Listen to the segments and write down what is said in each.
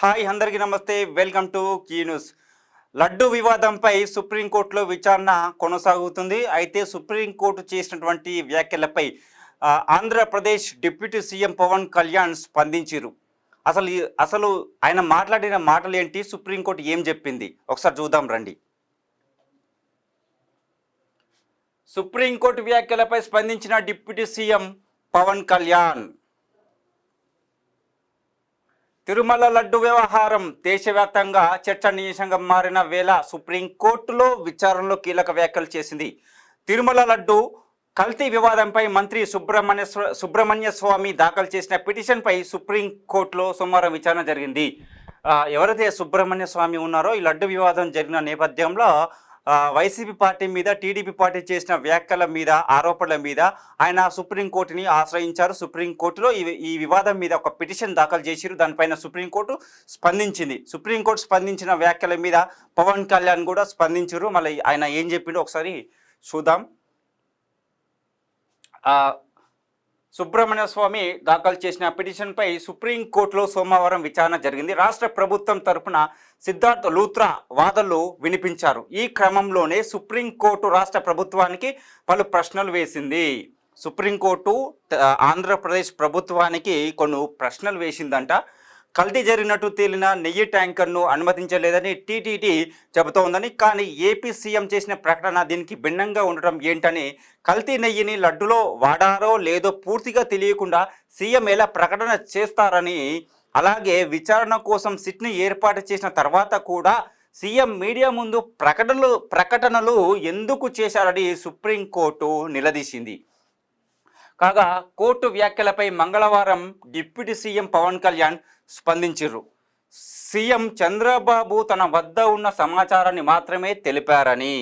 Hi అందరికీ నమస్తే. Welcome to Key News. Laddu వివాదంపై సుప్రీంకోర్టులో విచారణ కొనసాగుతుంది. అయితే సుప్రీంకోర్టు చేసినటువంటి వ్యాఖ్యలపై ఆంధ్రప్రదేశ్ డిప్యూటీ సీఎం పవన్ కళ్యాణ్ స్పందించారు. అసలు ఆయన మాట్లాడిన మాటలు ఏంటి, సుప్రీంకోర్టు ఏం చెప్పింది ఒకసారి చూద్దాం రండి. సుప్రీంకోర్టు వ్యాఖ్యలపై స్పందించిన డిప్యూటీ సీఎం పవన్ కళ్యాణ్. తిరుమల లడ్డు వ్యవహారం దేశవ్యాప్తంగా చర్చనీయాంశంగా మారిన వేళ సుప్రీంకోర్టులో విచారణలో కీలక వ్యాఖ్యలు చేసింది. తిరుమల లడ్డు కల్తీ వివాదంపై మంత్రి సుబ్రహ్మణ్య స్వామి దాఖలు చేసిన పిటిషన్పై సుప్రీంకోర్టులో సోమవారం విచారణ జరిగింది. ఎవరైతే సుబ్రహ్మణ్య స్వామి ఉన్నారో ఈ లడ్డు వివాదం జరిగిన నేపథ్యంలో వైసీపీ పార్టీ మీద టీడీపీ పార్టీ చేసిన వ్యాఖ్యల మీద, ఆరోపణల మీద ఆయన సుప్రీంకోర్టుని ఆశ్రయించారు. సుప్రీంకోర్టులో ఈ వివాదం మీద ఒక పిటిషన్ దాఖలు చేశారు. దానిపైన సుప్రీంకోర్టు స్పందించింది. సుప్రీంకోర్టు స్పందించిన వ్యాఖ్యల మీద పవన్ కళ్యాణ్ కూడా స్పందించారు. మళ్ళీ ఆయన ఏం చెప్పిండో ఒకసారి చూద్దాం. సుబ్రహ్మణ్య స్వామి దాఖలు చేసిన పిటిషన్పై సుప్రీంకోర్టులో సోమవారం విచారణ జరిగింది. రాష్ట్ర ప్రభుత్వం తరపున సిద్ధార్థ్ లూత్రా వాదనలు వినిపించారు. ఈ క్రమంలోనే సుప్రీంకోర్టు రాష్ట్ర ప్రభుత్వానికి పలు ప్రశ్నలు వేసింది. సుప్రీంకోర్టు ఆంధ్రప్రదేశ్ ప్రభుత్వానికి కొన్ని ప్రశ్నలు వేసిందంట. కల్తీ జరిగినట్టు తేలిన నెయ్యి ట్యాంకర్ను అనుమతించలేదని టీటీడీ చెబుతోందని, కానీ ఏపీ సీఎం చేసిన ప్రకటన దీనికి భిన్నంగా ఉండటం ఏంటని, కల్తీ నెయ్యిని లడ్డులో వాడారో లేదో పూర్తిగా తెలియకుండా సీఎం ఎలా ప్రకటన చేస్తారని, అలాగే విచారణ కోసం సిట్ని ఏర్పాటు చేసిన తర్వాత కూడా సీఎం మీడియా ముందు ప్రకటనలు ఎందుకు చేశారని సుప్రీంకోర్టు నిలదీసింది. కాగా కోర్టు వ్యాఖ్యలపై మంగళవారం డిప్యూటీ సీఎం పవన్ కళ్యాణ్ స్పందించారు. సీఎం చంద్రబాబు తన వద్ద ఉన్న సమాచారాన్ని మాత్రమే తెలిపారని,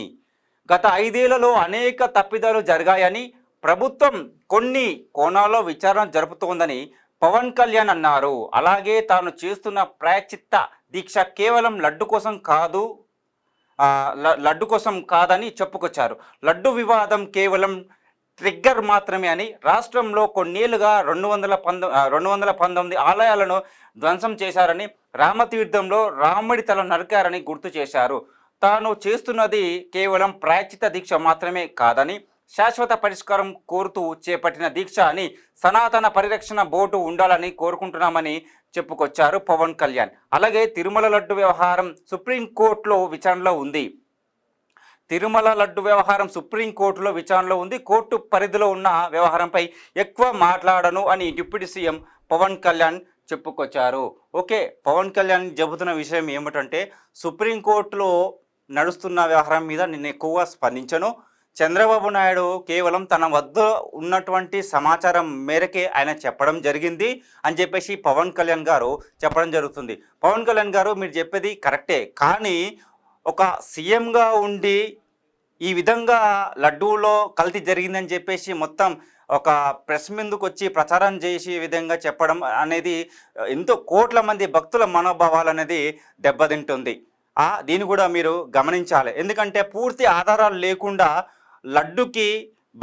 గత 5 ఏళ్లలో అనేక తప్పిదాలు జరిగాయని, ప్రభుత్వం కొన్ని కోణాల్లో విచారణ జరుపుతోందని పవన్ కళ్యాణ్ అన్నారు. అలాగే తాను చేస్తున్న ప్రాయశ్చిత్త దీక్ష కేవలం లడ్డు కోసం కాదని చెప్పుకొచ్చారు. లడ్డు వివాదం కేవలం ట్రిగ్గర్ మాత్రమే అని, రాష్ట్రంలో కొన్నేళ్లుగా 219 ఆలయాలను ధ్వంసం చేశారని, రామతీర్థంలో రాముడి తల నరికారని గుర్తు చేశారు. తాను చేస్తున్నది కేవలం ప్రాయశ్చిత్త దీక్ష మాత్రమే కాదని, శాశ్వత పరిష్కారం కోరుతూ చేపట్టిన దీక్ష అని, సనాతన పరిరక్షణ బోర్డు ఉండాలని కోరుకుంటున్నామని చెప్పుకొచ్చారు పవన్ కళ్యాణ్. అలాగే తిరుమల లడ్డు వ్యవహారం సుప్రీంకోర్టులో విచారణలో ఉంది. తిరుమల లడ్డు వ్యవహారం సుప్రీంకోర్టులో విచారణలో ఉంది. కోర్టు పరిధిలో ఉన్న వ్యవహారంపై ఎక్కువ మాట్లాడను అని డిప్యూటీ సీఎం పవన్ కళ్యాణ్ చెప్పుకొచ్చారు. ఓకే, పవన్ కళ్యాణ్ చెబుతున్న విషయం ఏమిటంటే, సుప్రీంకోర్టులో నడుస్తున్న వ్యవహారం మీద నేను ఎక్కువగా స్పందించను. చంద్రబాబు నాయుడు కేవలం తన వద్ద ఉన్నటువంటి సమాచారం మేరకే ఆయన చెప్పడం జరిగింది అని చెప్పేసి పవన్ కళ్యాణ్ గారు చెప్పడం జరుగుతుంది. పవన్ కళ్యాణ్ గారు మీరు చెప్పేది కరెక్టే, కానీ ఒక సీఎంగా ఉండి ఈ విధంగా లడ్డూలో కల్తీ జరిగిందని చెప్పేసి మొత్తం ఒక ప్రెస్ ముందుకు వచ్చి ప్రచారం చేసే విధంగా చెప్పడం అనేది ఎంతో కోట్ల మంది భక్తుల మనోభావాలు అనేది దెబ్బతింటుంది. దీన్ని కూడా మీరు గమనించాలి. ఎందుకంటే పూర్తి ఆధారాలు లేకుండా లడ్డుకి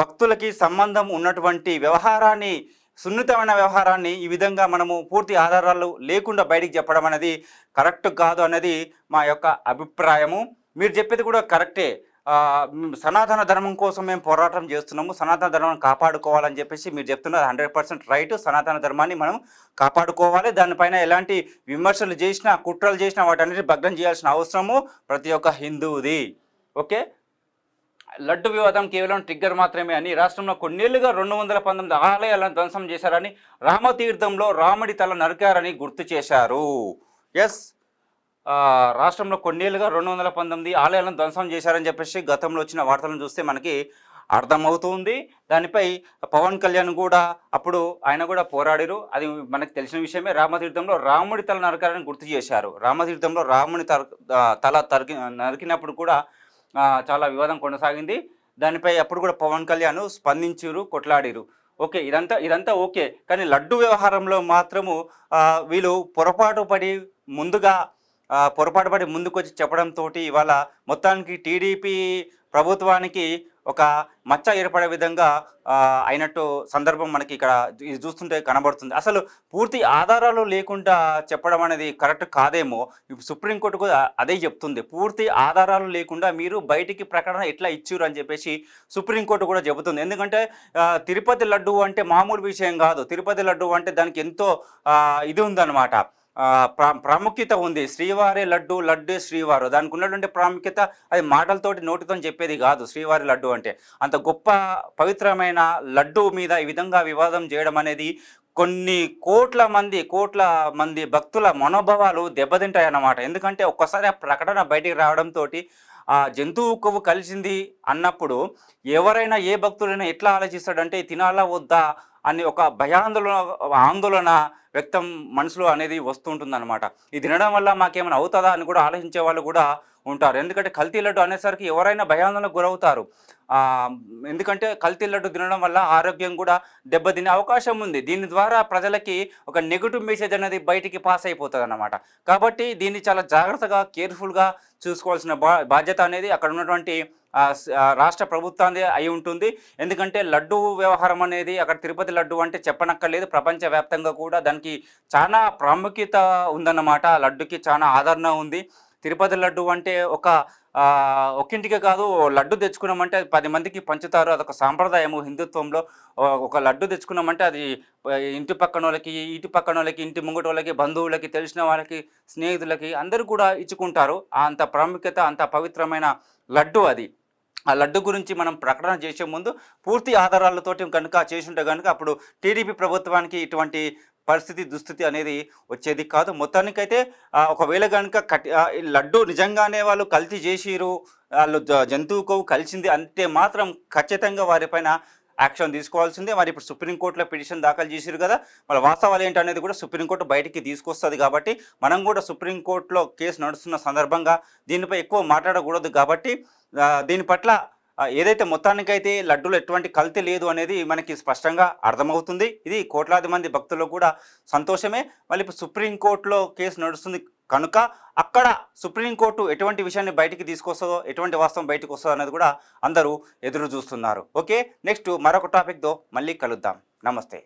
భక్తులకి సంబంధం ఉన్నటువంటి వ్యవహారాన్ని, సున్నితమైన వ్యవహారాన్ని ఈ విధంగా మనము పూర్తి ఆధారాలు లేకుండా బయటికి చెప్పడం అనేది కరెక్ట్ కాదు అనేది మా యొక్క అభిప్రాయము. మీరు చెప్పేది కూడా కరెక్టే. సనాతన ధర్మం కోసం మేము పోరాటం చేస్తున్నాము, సనాతన ధర్మాన్ని కాపాడుకోవాలని చెప్పేసి మీరు చెప్తున్నారు. 100% రైట్. సనాతన ధర్మాన్ని మనం కాపాడుకోవాలి. దానిపైన ఎలాంటి విమర్శలు చేసినా, కుట్రలు చేసినా వాటన్నిటి భగ్నం చేయాల్సిన అవసరము ప్రతి ఒక్క హిందువుది. ఓకే, లడ్డు వివాదం కేవలం ట్రిగ్గర్ మాత్రమే అని, రాష్ట్రంలో కొన్నేళ్లుగా 219 ఆలయాలను ధ్వంసం చేశారని, రామతీర్థంలో రాముడి తల నరికారని గుర్తు చేశారు. ఎస్, రాష్ట్రంలో కొన్నేళ్లుగా 219 ఆలయాలను ధ్వంసం చేశారని చెప్పేసి గతంలో వచ్చిన వార్తలను చూస్తే మనకి అర్థమవుతుంది. దానిపై పవన్ కళ్యాణ్ కూడా అప్పుడు ఆయన కూడా పోరాడారు. అది మనకు తెలిసిన విషయమే. రామతీర్థంలో రాముడి తల నరకారని గుర్తు చేశారు. రామతీర్థంలో రాముడి తల నరికినప్పుడు కూడా చాలా వివాదం కొనసాగింది. దానిపై అప్పుడు కూడా పవన్ కళ్యాణ్ స్పందించారు, కొట్లాడారు. ఓకే, ఇదంతా ఓకే, కానీ లడ్డు వ్యవహారంలో మాత్రము వీళ్ళు పొరపాటు పడి ముందుకు వచ్చి చెప్పడంతో ఇవాళ మొత్తానికి టీడీపీ ప్రభుత్వానికి ఒక మచ్చ ఏర్పడే విధంగా అయినట్టు సందర్భం మనకి ఇక్కడ ఇది చూస్తుంటే కనబడుతుంది. అసలు పూర్తి ఆధారాలు లేకుండా చెప్పడం అనేది కరెక్ట్ కాదేమో. ఇప్పుడు సుప్రీంకోర్టు కూడా అదే చెప్తుంది. పూర్తి ఆధారాలు లేకుండా మీరు బయటికి ప్రకటన ఎట్లా ఇచ్చిర్రు అని చెప్పేసి సుప్రీంకోర్టు కూడా చెబుతుంది. ఎందుకంటే తిరుపతి లడ్డు అంటే మామూలు విషయం కాదు. తిరుపతి లడ్డు అంటే దానికి ఎంతో ఇది ఉందన్నమాట. ప్రాముఖ్యత ఉంది. శ్రీవారి లడ్డు, లడ్డే శ్రీవారు. దానికి ఉన్నటువంటి ప్రాముఖ్యత అది మాటలతోటి నోటితో చెప్పేది కాదు. శ్రీవారి లడ్డు అంటే అంత గొప్ప పవిత్రమైన లడ్డు మీద ఈ విధంగా వివాదం చేయడం అనేది కొన్ని కోట్ల మంది భక్తుల మనోభావాలు దెబ్బతింటాయన్నమాట. ఎందుకంటే ఒక్కసారి ఆ ప్రకటన బయటికి రావడంతో ఆ జంతువు కొవ్వు కలిసింది అన్నప్పుడు ఎవరైనా ఏ భక్తుడైనా ఎట్లా ఆలోచిస్తాడంటే తినాలా వద్దా అని ఒక ఆందోళన వ్యక్తం మనసులో అనేది వస్తుంటుందన్నమాట. ఇది తినడం వల్ల మాకేమైనా అవుతుందా అని కూడా ఆలోచించే వాళ్ళు కూడా ఉంటారు. ఎందుకంటే కల్తీ లడ్డు అనేసరికి ఎవరైనా భయాందోళనకు గురవుతారు. ఎందుకంటే కల్తీ లడ్డు తినడం వల్ల ఆరోగ్యం కూడా దెబ్బతినే అవకాశం ఉంది. దీని ద్వారా ప్రజలకి ఒక నెగటివ్ మెసేజ్ అనేది బయటికి పాస్ అయిపోతుంది అన్నమాట. కాబట్టి దీన్ని చాలా జాగ్రత్తగా కేర్ఫుల్గా చూసుకోవాల్సిన బాధ్యత అనేది అక్కడ ఉన్నటువంటి రాష్ట్ర ప్రభుత్వాన్ని అయి ఉంటుంది. ఎందుకంటే లడ్డు వ్యవహారం అనేది అక్కడ తిరుపతి లడ్డు అంటే చెప్పనక్కర్లేదు. ప్రపంచవ్యాప్తంగా కూడా దానికి చాలా ప్రాముఖ్యత ఉందన్నమాట. లడ్డుకి చాలా ఆదరణ ఉంది. తిరుపతి లడ్డు అంటే ఒక్కింటికే కాదు, లడ్డు తెచ్చుకున్నామంటే అది 10 మందికి పంచుతారు. అదొక సాంప్రదాయము హిందుత్వంలో. ఒక లడ్డు తెచ్చుకున్నామంటే అది ఇంటి పక్కన వాళ్ళకి, ఇటు పక్కన వాళ్ళకి, ఇంటి ముంగటి వాళ్ళకి, బంధువులకి, తెలిసిన వాళ్ళకి, స్నేహితులకి అందరూ కూడా ఇచ్చుకుంటారు. అంత ప్రాముఖ్యత, అంత పవిత్రమైన లడ్డు అది. ఆ లడ్డు గురించి మనం ప్రకటన చేసే ముందు పూర్తి ఆధారాలతోటి కనుక చేసుంటే కనుక అప్పుడు టీడీపీ ప్రభుత్వానికి ఇటువంటి దుస్థితి అనేది వచ్చేది కాదు. మొత్తానికైతే ఒకవేళ కనుక లడ్డు నిజంగానే వాళ్ళు కల్తీ చేసిరు, వాళ్ళు జంతువు కొవ్వు కలిసింది అంటే మాత్రం ఖచ్చితంగా వారిపైన యాక్షన్ తీసుకోవాల్సిందే. మరి ఇప్పుడు సుప్రీంకోర్టులో పిటిషన్ దాఖలు చేసిరు కదా, వాళ్ళ వాస్తవాలు ఏంటనేది కూడా సుప్రీంకోర్టు బయటికి తీసుకొస్తుంది. కాబట్టి మనం కూడా సుప్రీంకోర్టులో కేసు నడుస్తున్న సందర్భంగా దీనిపై ఎక్కువ మాట్లాడకూడదు. కాబట్టి దీని పట్ల ఏదైతే మొత్తానికైతే లడ్డూలో ఎటువంటి కల్తీ లేదు అనేది మనకి స్పష్టంగా అర్థమవుతుంది. ఇది కోట్లాది మంది భక్తులకు కూడా సంతోషమే. మళ్ళీ ఇప్పుడు సుప్రీంకోర్టులో కేసు నడుస్తుంది కనుక అక్కడ సుప్రీంకోర్టు ఎటువంటి విషయాన్ని బయటికి తీసుకొస్తుందో, ఎటువంటి వాస్తవం బయటకు వస్తుందో అనేది కూడా అందరూ ఎదురు చూస్తున్నారు. ఓకే, నెక్స్ట్ మరొక టాపిక్తో మళ్ళీ కలుద్దాం. నమస్తే.